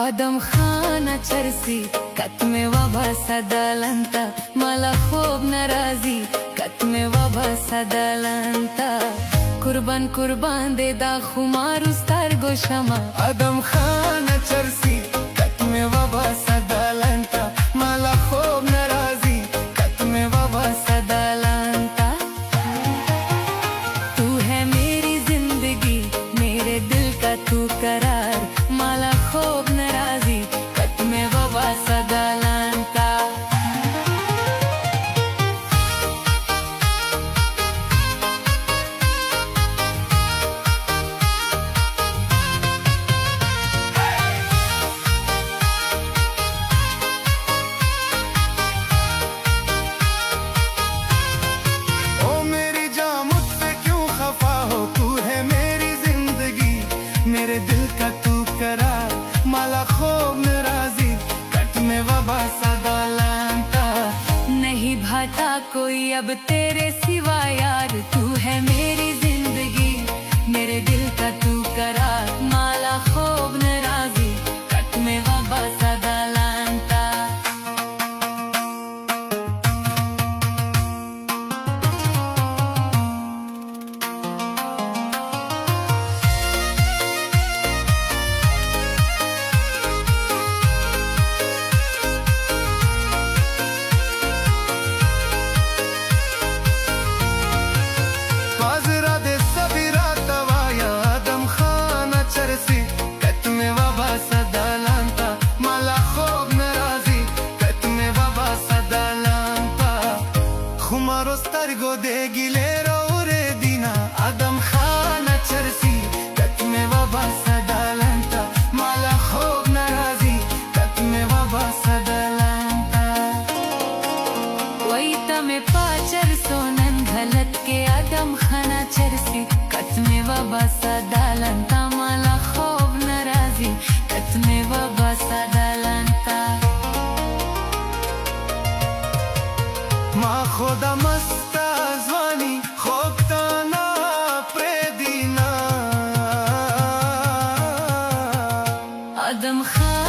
आदम खाना चरसी कत्मे वाबा सदालंता मला खूब नाराजी कत्मे वाबा सदालंता कुर्बान कुर्बान दे दा खुमार उस्तार गोशमा आदम खाना चरसी कत्मे वाबा सदालंता मला खूब नाराजी कत्मे वाबा सदालंता तू है मेरी जिंदगी मेरे दिल का तू करार मला खूब नाराजी कत्मे वाबा सदालंता मेरे दिल का तू करार मला खूब नाराजी कत्मे वाबा सदालंता नहीं भाता कोई अब तेरे सिवा यार तू है मेरी जिंदगी मेरे दिल का तू करार मला खूब नाराजी कत्मे वाबा सदालंता कत्मे वाबा सदालंता मला खूब नाराजी कत्मे वाबा सदालंता खुमारो स्तारगो दे गिलेरो रे दीना आदम खाना चरसी कत्मे वाबा सदालंता मला खूब नाराजी कत्मे वाबा सदालंता वही तमे पाचर सोनन घलत के आदम खाना चरसी कत्मे वाबा सदालंता मला खूब नाराजी कत्मे वाबा सदालंता मा खुदा मस्ता जवानी खोकताना प्रेदीना आदम खाना